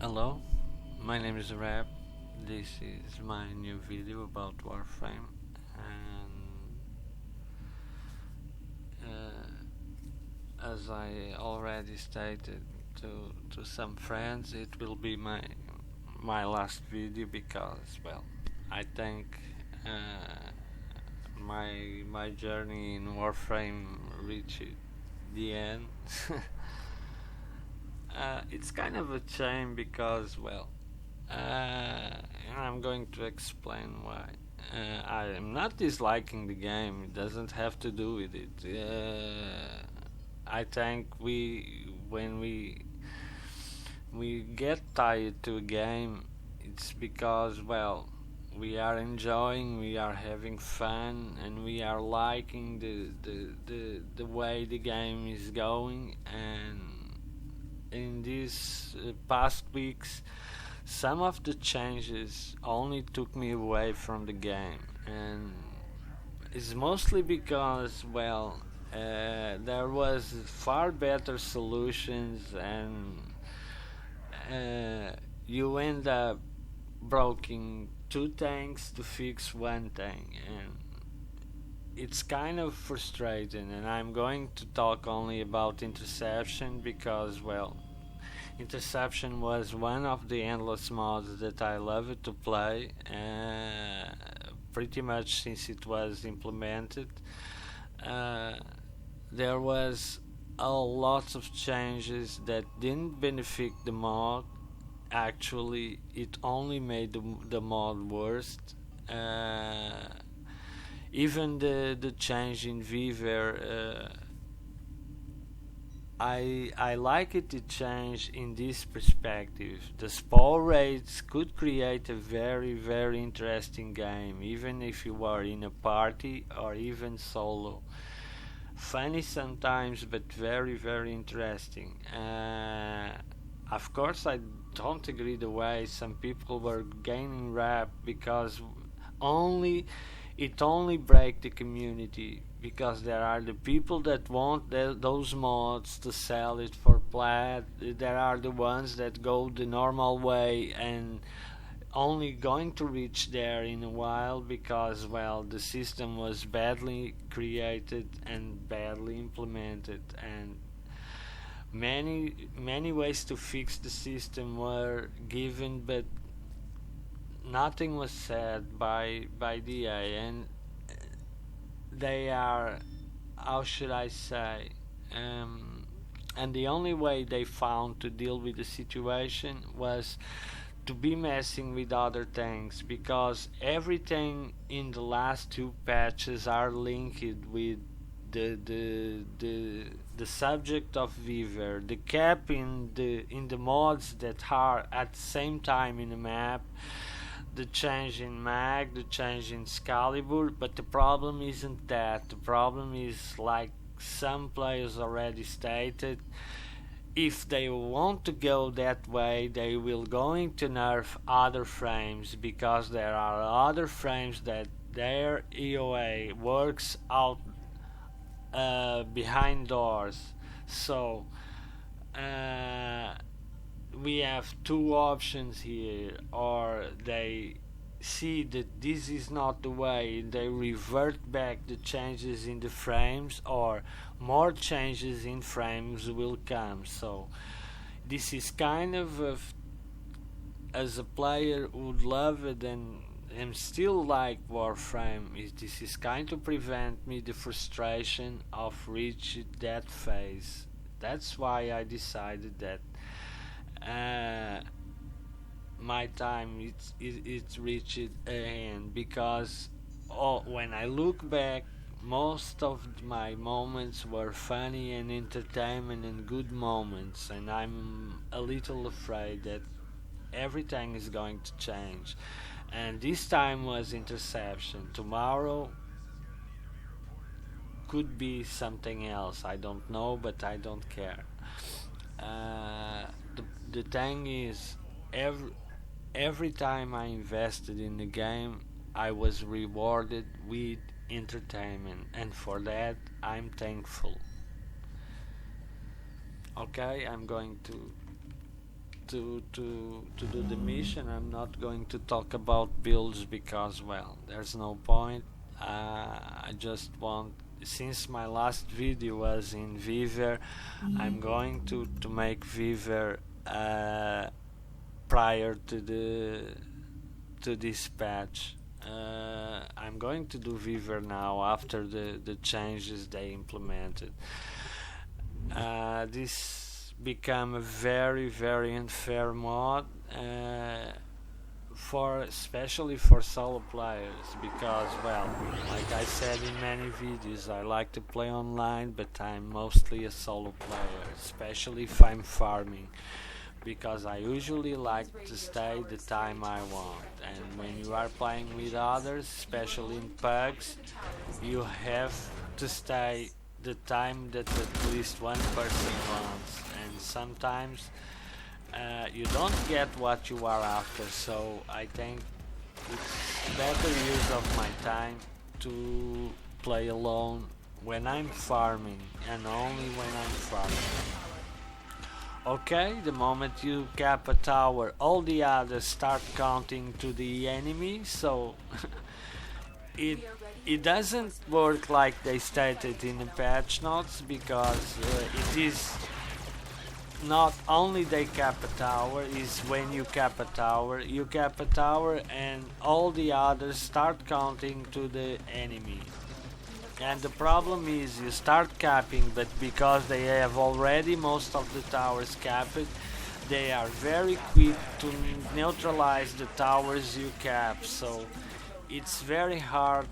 Hello, my name is Rap. This is my new video about Warframe, and as I already stated to some friends, it will be my last video because, well, I think my journey in Warframe reached the end. It's kind of a shame because, well, I'm going to explain why. I am not disliking the game. It doesn't have to do with it. I think when we get tired to a game, it's because, well, we are enjoying, we are having fun, and we are liking the way the game is going. And in these past weeks, some of the changes only took me away from the game, and it's mostly because, well, there was far better solutions, and you end up breaking two tanks to fix one tank, and it's kind of frustrating. And I'm going to talk only about Interception because, well, Interception was one of the endless mods that I loved to play, pretty much since it was implemented. Uh, there was a lot of changes that didn't benefit the mod. Actually, it only made the mod worse. Uh, Even the change in Viver, I like it to change in this perspective. The spawn rates could create a very interesting game, even if you are in a party or even solo. Funny sometimes, but very interesting. Of course, I don't agree the way some people were gaining rap because only it only break the community, because there are the people that want those mods to sell it for plat. There are the ones that go the normal way and only going to reach there in a while because, well, the system was badly created and badly implemented, and many ways to fix the system were given, but nothing was said by DA, and they are, how should I say, and the only way they found to deal with the situation was to be messing with other things, because everything in the last two patches are linked with the subject of Viver, the cap in the mods that are at the same time in the map, the change in mag, the change in Excalibur. But the problem isn't that. The problem is, like some players already stated, if they want to go that way, they will going to nerf other frames, because there are other frames that their EOA works out behind doors. So we have two options here: or they see that this is not the way, they revert back the changes in the frames, or more changes in frames will come. So this is kind of as a player would love it and still like Warframe, this is kind of prevent me the frustration of reaching that phase. That's why I decided that uh, my time it's reached an end, because when I look back, most of my moments were funny and entertainment and good moments, and I'm a little afraid that everything is going to change. And this time was Interception. Tomorrow could be something else. I don't know, but I don't care. Uh, the thing is, every time I invested in the game, I was rewarded with entertainment, and for that I'm thankful. Okay, I'm going to do the mission. I'm not going to talk about builds because, well, there's no point. I just want, since my last video was in Viver, I'm going to make Viver prior to this patch. I'm going to do Viver now after the changes they implemented. This become a very unfair mod, for especially for solo players, because, well, like I said in many videos, I like to play online, but I'm mostly a solo player, especially if I'm farming, because I usually like to stay the time I want. And when you are playing with others, especially in pugs, you have to stay the time that at least one person wants, and sometimes you don't get what you are after. So I think it's better use of my time to play alone when I'm farming, and only when I'm farming. Okay, the moment you cap a tower, all the others start counting to the enemy, so it doesn't work like they stated in the patch notes, because it is not only they cap a tower, is when you cap a tower and all the others start counting to the enemy. And the problem is, you start capping, but because they have already most of the towers capped, they are very quick to neutralize the towers you cap, so it's very hard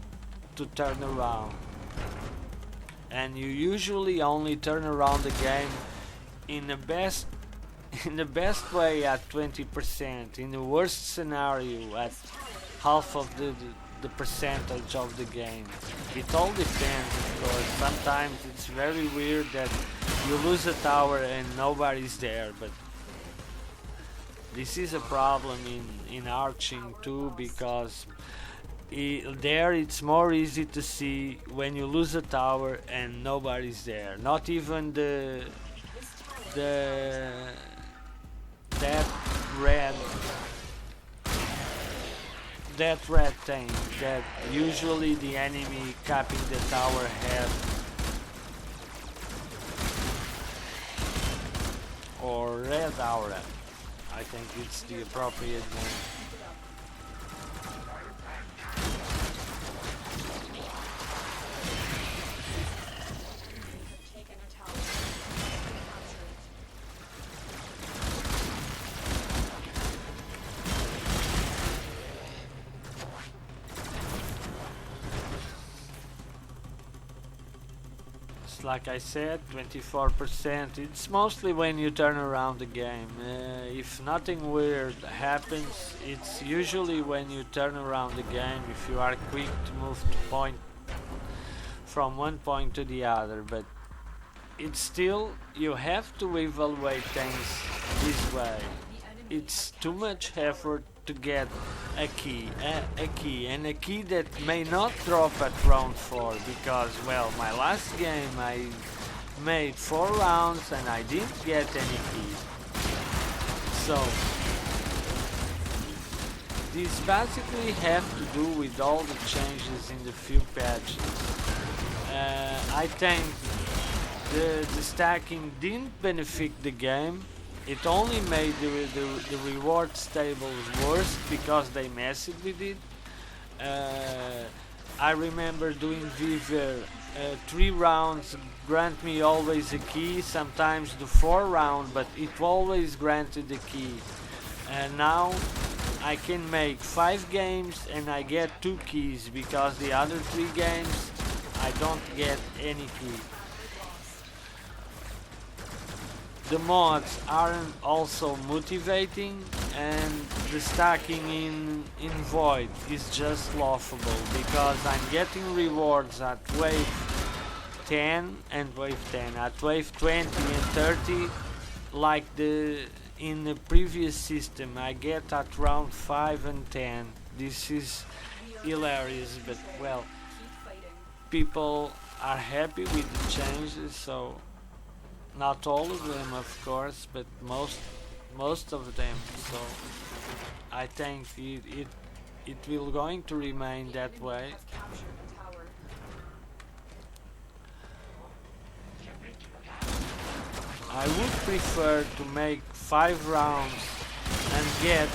to turn around. And you usually only turn around the game in the best way at 20%, in the worst scenario at half of the percentage of the game. It all depends, of course. Sometimes it's very weird that you lose a tower and nobody's there, but this is a problem in arching too, because there it's more easy to see when you lose a tower and nobody's there. Not even that red thing that usually the enemy capping the tower has, or red aura, I think it's the appropriate name. Like I said, 24%. It's mostly when you turn around the game. If nothing weird happens, it's usually when you turn around the game, if you are quick to move from one point to the other. But it's still, you have to evaluate things this way. It's too much effort to get a key that may not drop at round 4, because, well, my last game I made 4 rounds and I didn't get any keys. So this basically have to do with all the changes in the few patches. I think the stacking didn't benefit the game. It only made the rewards tables worse, because they massively did. I remember doing Viver, 3 rounds grant me always a key, sometimes the 4 round, but it always granted the key. And now I can make 5 games and I get 2 keys, because the other 3 games I don't get any key. The mods aren't also motivating, and the stacking in Void is just laughable, because I'm getting rewards at wave 10 and wave 10, at wave 20 and 30, like in the previous system I get at round 5 and 10. This is hilarious, but, well, people are happy with the changes, so not all of them, of course, but most of them. So I think it will going to remain that way. I would prefer to make 5 rounds and get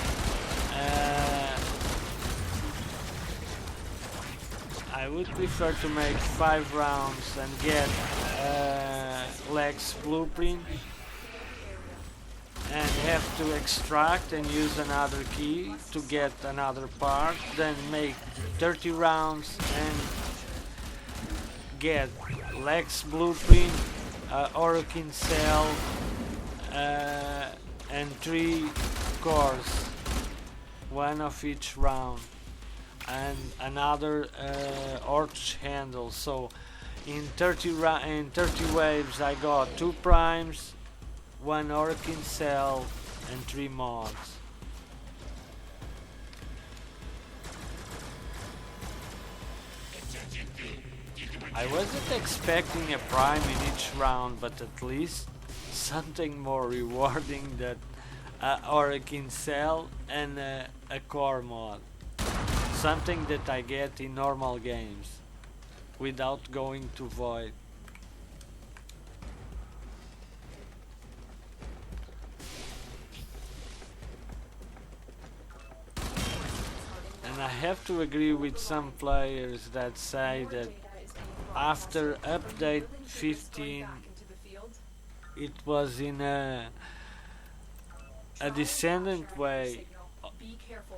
I would prefer to make 5 rounds and get Lex blueprint and have to extract and use another key to get another part, then make 30 rounds and get Lex blueprint, Orokin cell, and 3 cores, one of each round, and another Orch handle. So in 30 waves I got 2 primes, 1 Orokin cell, and 3 mods. I wasn't expecting a prime in each round, but at least something more rewarding than Orokin cell and a core mod. Something that I get in normal games without going to Void. And I have to agree with some players that say that after update 15 it was in a descendant way.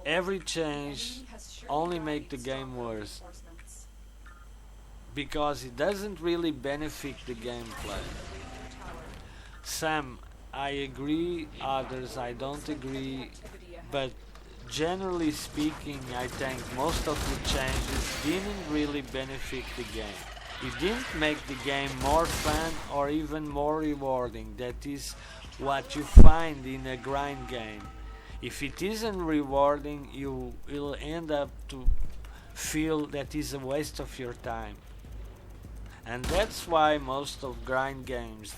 Every change only make the game worse because it doesn't really benefit the gameplay. Some I agree, others I don't agree, but generally speaking I think most of the changes didn't really benefit the game. It didn't make the game more fun or even more rewarding. That is what you find in a grind game. If it isn't rewarding, you will end up to feel that is a waste of your time. And that's why most of grind games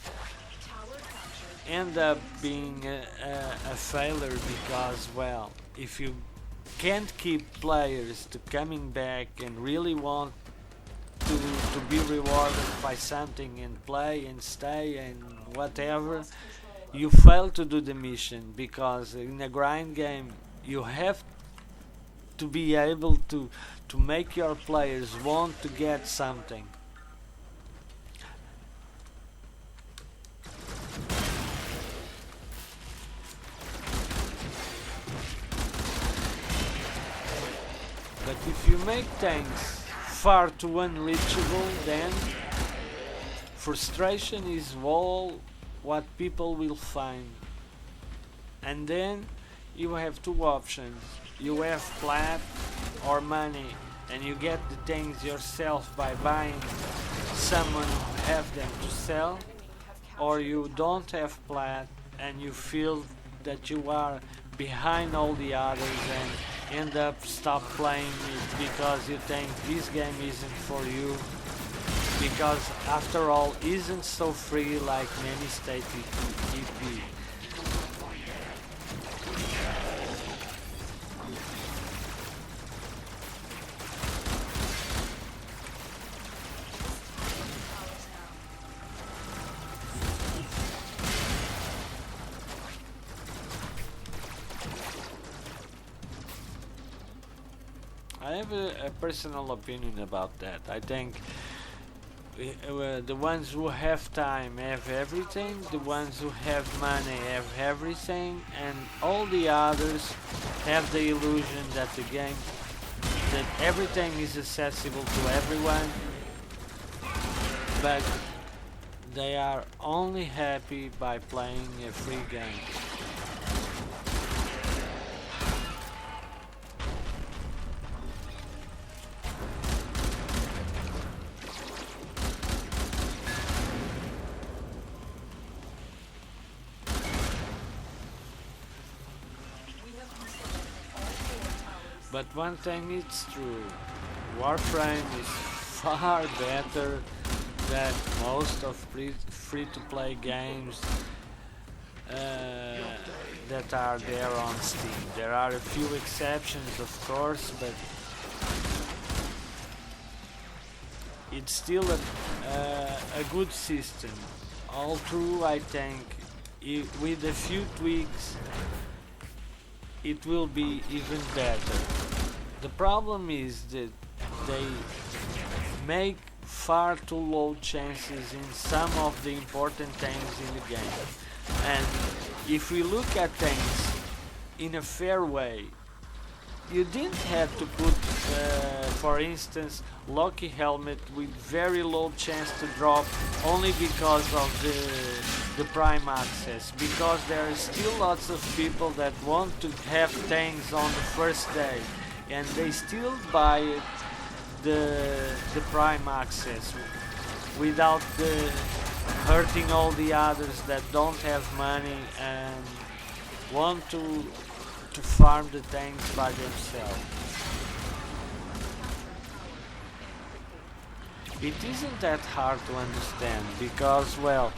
end up being a failure, because, well, if you can't keep players to coming back and really want to be rewarded by something and play and stay and whatever, you fail to do the mission, because in a grind game you have to be able to make your players want to get something. But if you make things far too unreachable, then frustration is all what people will find. And then you have 2 options. You have plat or money, and you get the things yourself by buying someone who have them to sell, or you don't have plat and you feel that you are behind all the others and end up stop playing it because you think this game isn't for you, because after all isn't so free like many state it be. I have a personal opinion about that. I think the ones who have time have everything, the ones who have money have everything, and all the others have the illusion that that everything is accessible to everyone, but they are only happy by playing a free game. But one thing is true, Warframe is far better than most of free-to-play games that are there on Steam. There are a few exceptions, of course, but it's still a good system. All through, I think, with a few tweaks, it will be even better. The problem is that they make far too low chances in some of the important things in the game. And if we look at things in a fair way, you didn't have to put, for instance, Lucky Helmet with very low chance to drop only because of the Prime Access, because there are still lots of people that want to have things on the first day and they still buy it, the Prime Access without hurting all the others that don't have money and want to farm the things by themselves. It isn't that hard to understand because, well,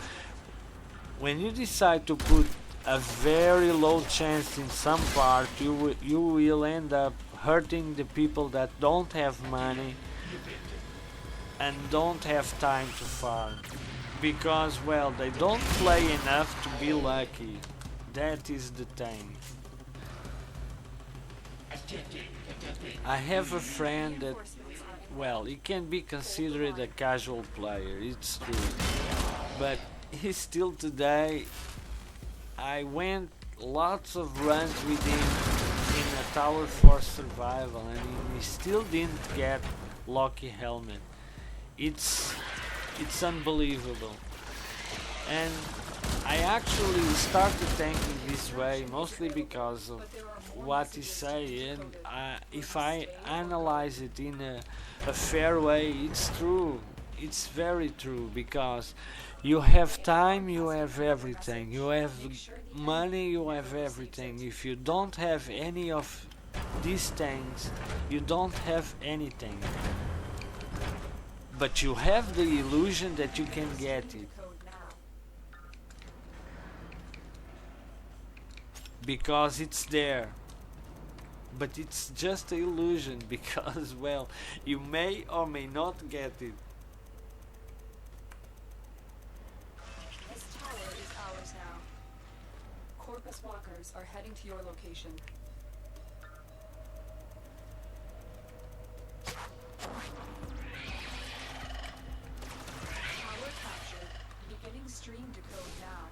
when you decide to put a very low chance in some part, you will end up hurting the people that don't have money and don't have time to farm because, well, they don't play enough to be lucky. That is the thing. I have a friend that, well, he can be considered a casual player, it's true, but he still today, I went lots of runs with him in a Tower Force survival and he still didn't get Lucky Helmet. It's unbelievable. And I actually started thinking this way mostly because of what he say, and if I analyze it in a fair way, it's true. It's very true because you have time, you have everything. You have money, you have everything. If you don't have any of these things, you don't have anything. But you have the illusion that you can get it. Because it's there. But it's just an illusion because, well, you may or may not get it. This tower is ours now. Corpus walkers are heading to your location. Tower captured. Beginning stream decode now.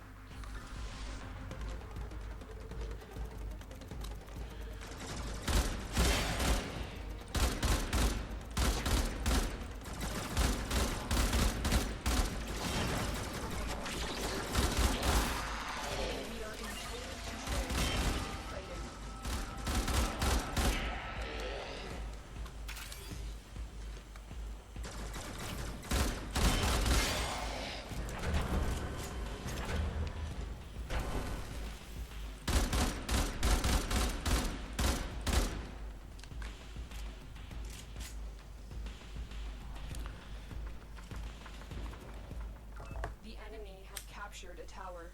Captured a tower.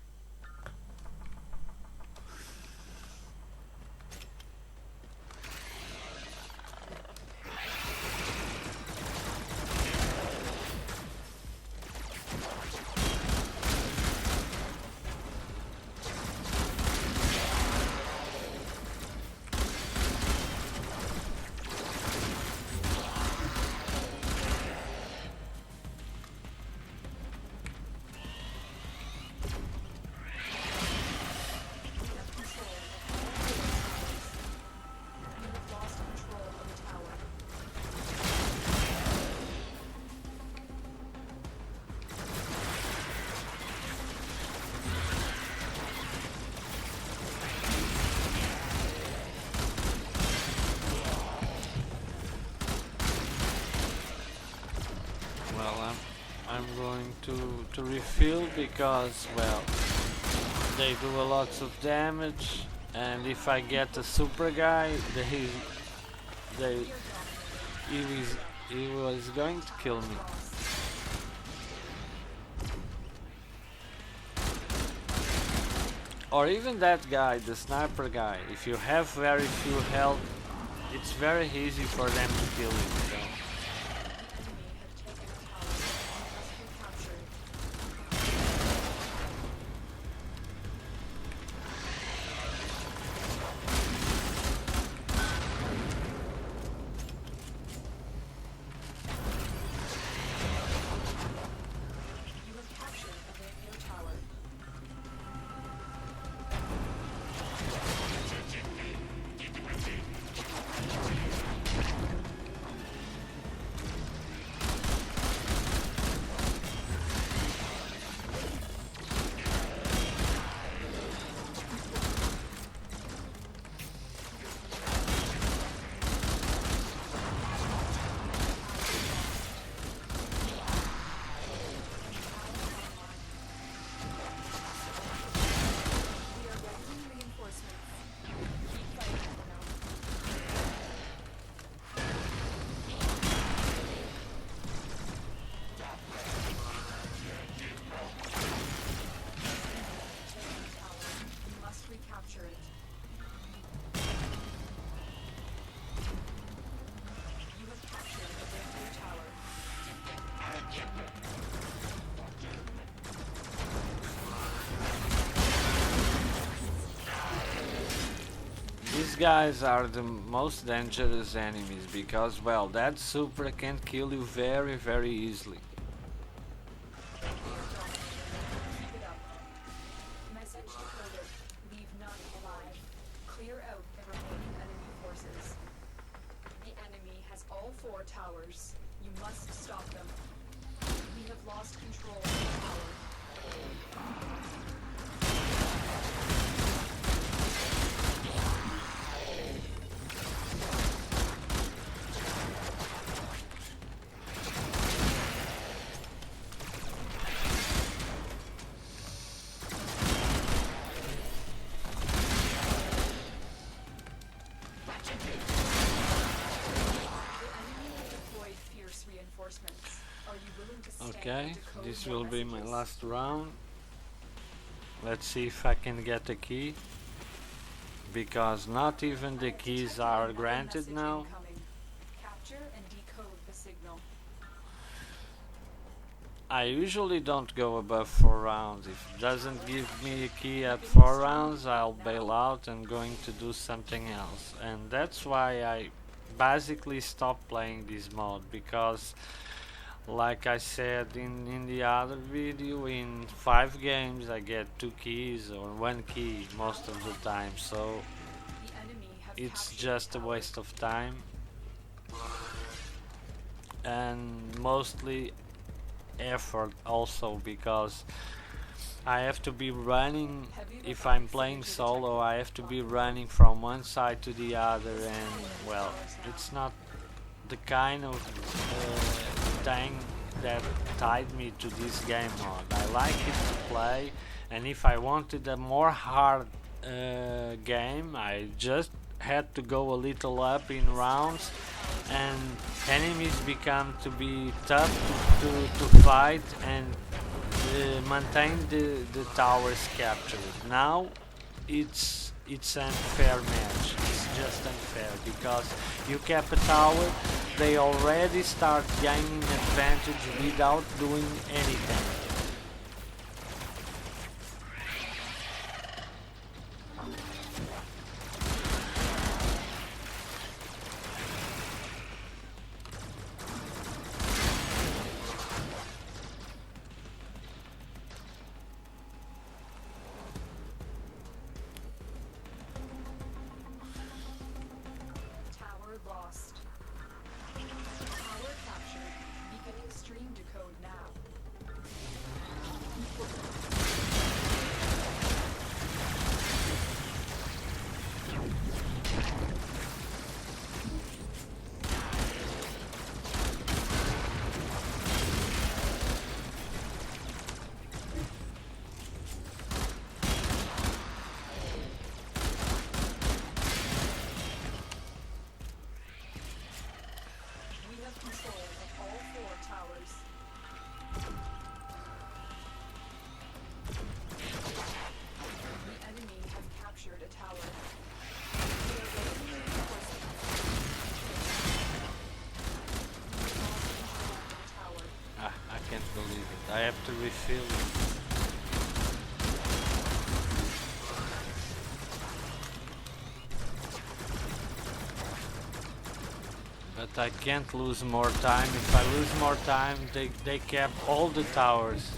I'm going to refill because, well, they do a lot of damage, and if I get a super guy, he was going to kill me. or even that guy, the sniper guy. If you have very few health, it's very easy for them to kill you. So. These guys are the most dangerous enemies because, well, that super can kill you very, very easily. Message decoded. Leave none alive. Clear out the remaining enemy forces. The enemy has all 4 towers. You must stop them. We have lost control of the tower. Okay, this will be my last round. Let's see if I can get a key, because not even the keys are granted now. Capture and decode the signal. I usually don't go above 4 rounds. If it doesn't give me a key at 4 rounds, I'll bail out and going to do something else. And that's why I basically stopped playing this mode, because like I said in the other video, in 5 games I get 2 keys or 1 key most of the time, so it's just a waste of time and mostly effort also, because I have to be running. If I'm playing solo, I have to be running from one side to the other, and well, it's not the kind of thing that tied me to this game mode. I like it to play, and if I wanted a more hard game, I just had to go a little up in rounds, and enemies become to be tough to fight and maintain the towers captured. Now it's unfair match. It's just unfair because you cap a tower, they already start gaining advantage without doing anything. Lost. Tower captured. Beginning stream decode now. have to refill it. But I can't lose more time. If I lose more time, they kept all the towers.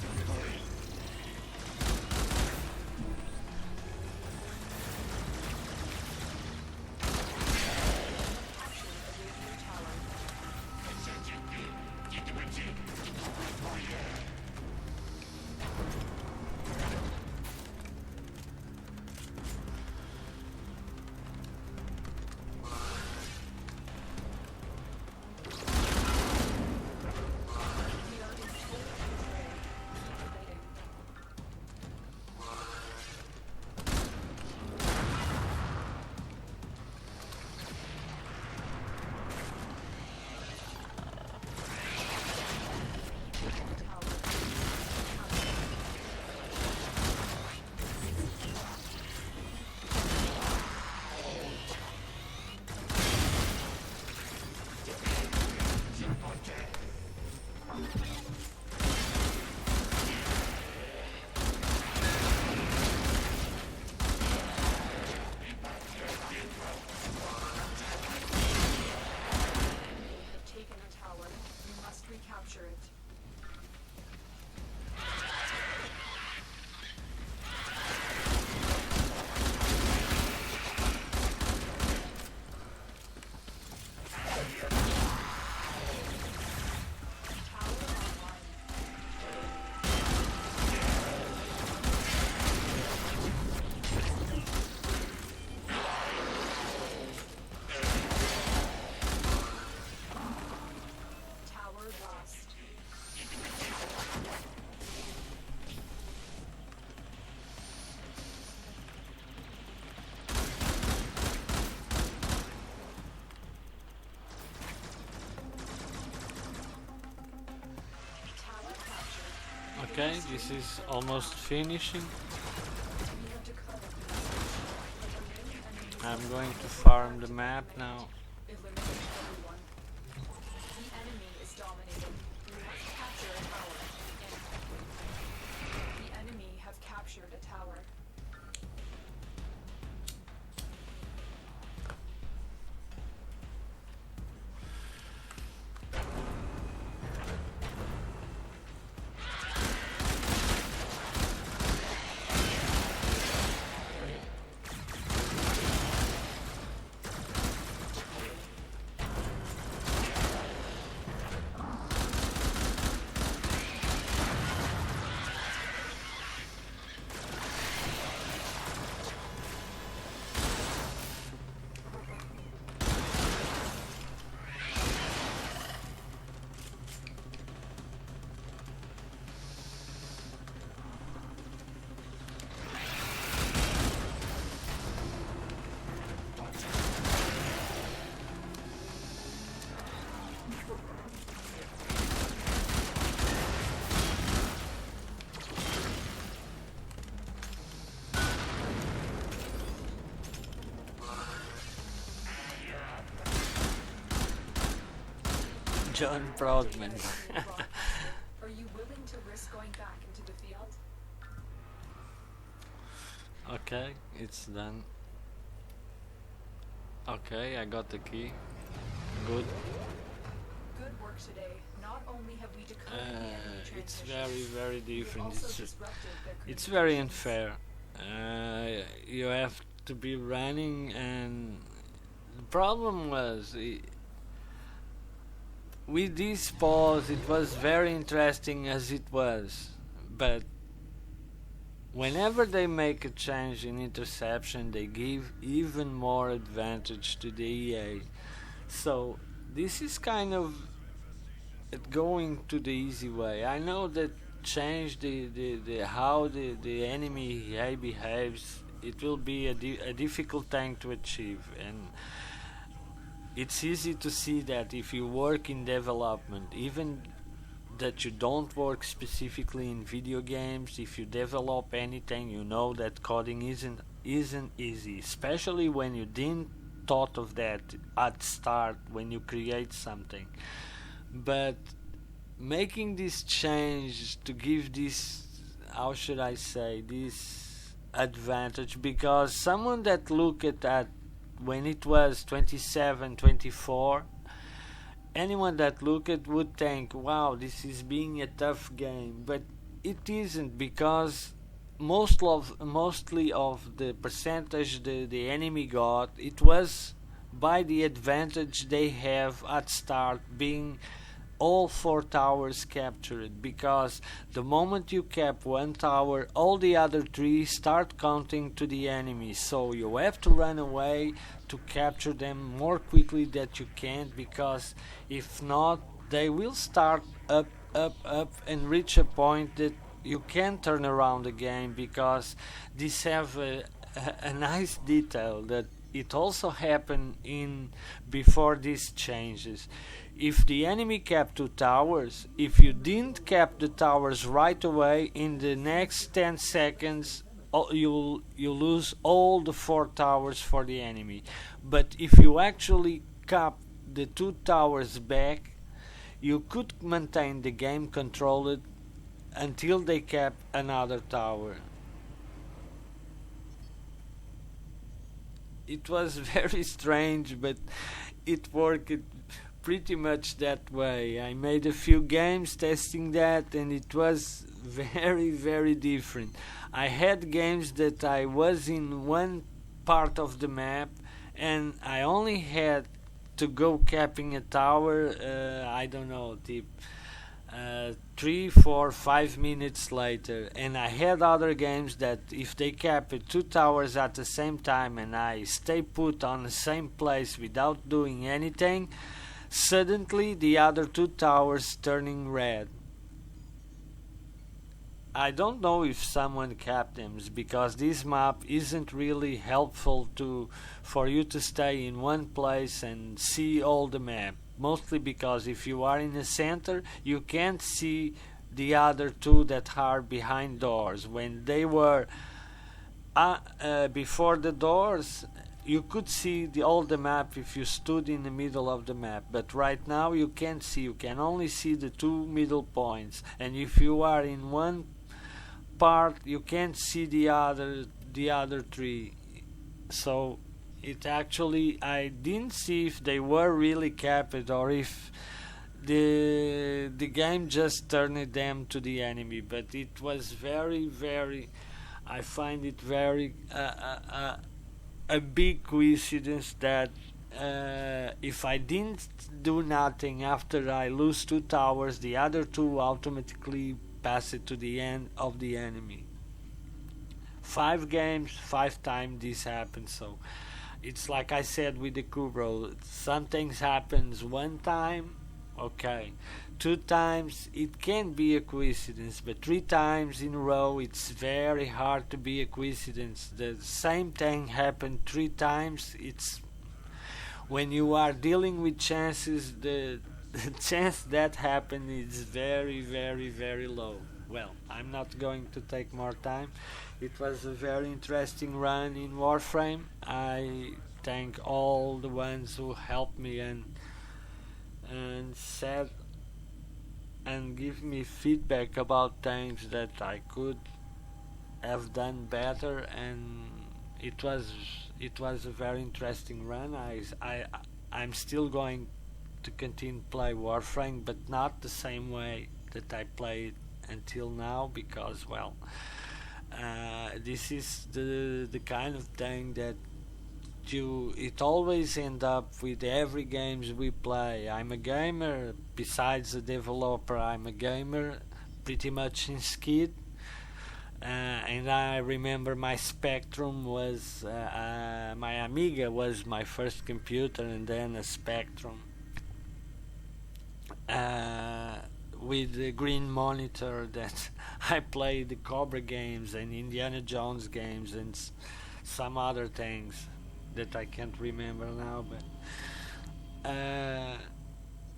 Okay, this is almost finishing. I'm going to farm the map now. John Proudman. Are you willing to risk going back into the field? Okay, it's done. Okay, I got the key. Good. Good work today. Not only have we decoded the enemy It's transmissions, very we've different. also disrupted their It's very communications. unfair. You have to be running, and the problem was with this pause. It was very interesting as it was, but whenever they make a change in interception, they give even more advantage to the EA. So this is kind of going to the easy way. I know that change the how the enemy EA behaves. It will be a difficult thing to achieve, and it's easy to see that if you work in development, even that you don't work specifically in video games, if you develop anything, you know that coding isn't easy, especially when you didn't thought of that at start when you create something. But making this change to give this, how should I say, this advantage, because someone that look at that when it was 27, 24, anyone that look at would think, wow, this is being a tough game, but it isn't, because mostly of the percentage the enemy got, it was by the advantage they have at start, being all four towers captured, because the moment you cap one tower, all the other three start counting to the enemy, so you have to run away to capture them more quickly that you can, because if not they will start up, up and reach a point that you can turn around the game, because this have a nice detail that it also happened in before these changes. If the enemy capped two towers, if you didn't cap the towers right away, in the next 10 seconds you lose all the four towers for the enemy. But if you actually cap the two towers back, you could maintain the game controlled until they cap another tower. It was very strange, but it worked pretty much that way. I made a few games testing that, and it was very, very different. I had games that I was in one part of the map and I only had to go capping a tower, I don't know, 3, 4, 5 minutes later, and I had other games that if they cap it two towers at the same time and I stay put on the same place without doing anything, suddenly the other two towers turning red. I don't know if someone capped them, because this map isn't really helpful for you to stay in one place and see all the map. Mostly because if you are in the center, you can't see the other two that are behind doors. When they were before the doors, you could see all the map if you stood in the middle of the map, but right now you can't see. You can only see the two middle points, and if you are in one part, you can't see the other three. So it actually, I didn't see if they were really capped or if the game just turned them to the enemy. But it was very, very, I find it very a big coincidence that if I didn't do nothing after I lose two towers, the other two automatically pass it to the end of the enemy. 5 games, 5 times this happened. So it's like I said with the Kubro, some things happens one time, okay, 2 times it can be a coincidence, but 3 times in a row it's very hard to be a coincidence. The same thing happened 3 times. It's when you are dealing with chances, the chance that happen is very, very, very low. Well, I'm not going to take more time. It was a very interesting run in Warframe. I thank all the ones who helped me and said and give me feedback about things that I could have done better, and it was a very interesting run. I'm still going to continue to play Warframe, but not the same way that I played until now, because well, this is the kind of thing that it always end up with every games we play. I'm a gamer, besides a developer. I'm a gamer pretty much in Skid, and I remember my Spectrum was my Amiga was my first computer, and then a Spectrum with the green monitor that I played the Cobra games and Indiana Jones games and some other things that I can't remember now, but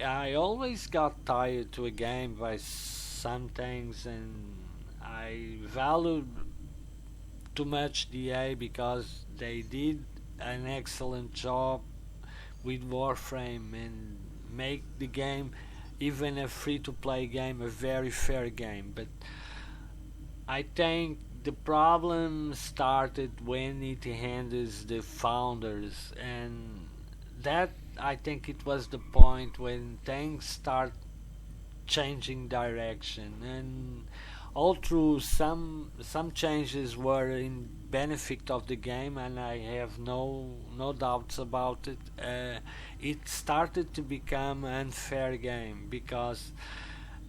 I always got tired to a game by some things, and I valued too much DA because they did an excellent job with Warframe and make the game even a free-to-play game a very fair game. But I think the problem started when it handles the founders, and that I think it was the point when things start changing direction. And all through some changes were in benefit of the game, and I have no doubts about it. It started to become an unfair game because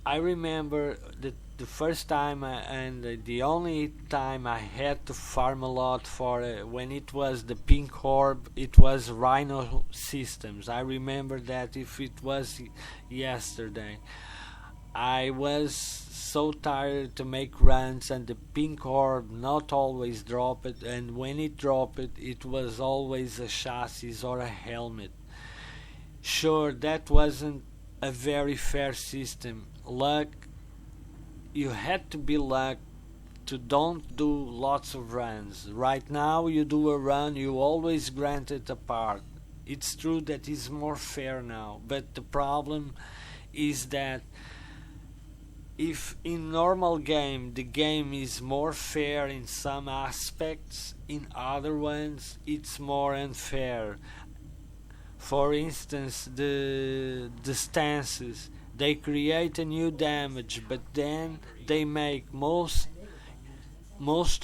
I remember that the first time and the only time I had to farm a lot for when it was the pink orb, it was Rhino Systems. I remember that if it was yesterday. I was so tired to make runs, and the pink orb not always drop it, and when it dropped it, it was always a chassis or a helmet. Sure, that wasn't a very fair system. Luck, you had to be luck to don't do lots of runs. Right now you do a run, you always grant it a part. It's true that it's more fair now, but the problem is that if in normal game the game is more fair in some aspects, in other ones it's more unfair. For instance, the stances, they create a new damage, but then they make most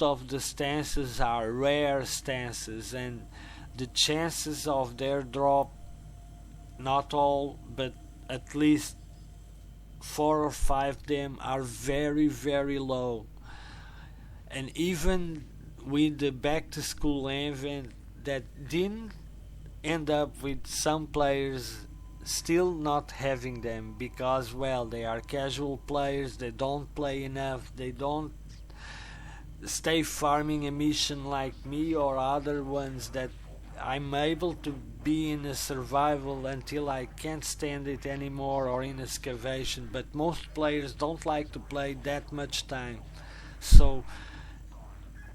of the stances are rare stances, and the chances of their drop, not all, but at least 4 or 5 of them are very low. And even with the back to school event, that didn't end up with some players still not having them because, well, they are casual players, they don't play enough, they don't stay farming a mission like me or other ones that I'm able to be in a survival until I can't stand it anymore, or in excavation, but most players don't like to play that much time, so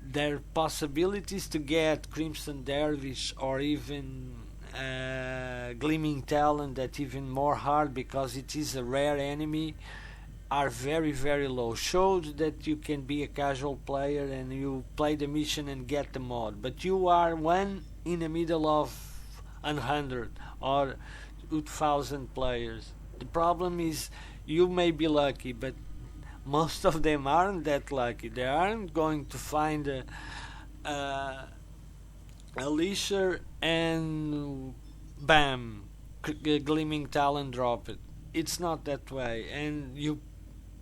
their possibilities to get Crimson Dervish or even Gleaming Talon, that even more hard because it is a rare enemy, are very low. Shows that you can be a casual player and you play the mission and get the mod, but you are one in the middle of 100 or 2,000 players. The problem is you may be lucky, but most of them aren't that lucky. They aren't going to find a leisure and bam, Gleaming Talon drop it. It's not that way, and you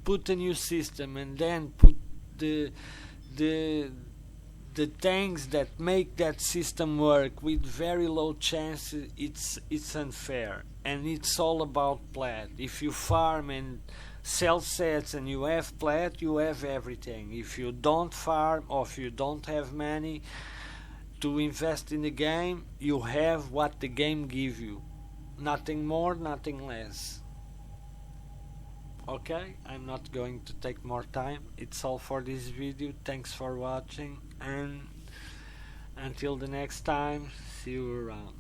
put a new system and then put the things that make that system work with very low chances. It's unfair, and it's all about plat. If you farm and sell sets and you have plat, you have everything. If you don't farm, or if you don't have money to invest in the game, you have what the game gives you, nothing more, nothing less. Okay, I'm not going to take more time. It's all for this video. Thanks for watching, and until the next time, see you around.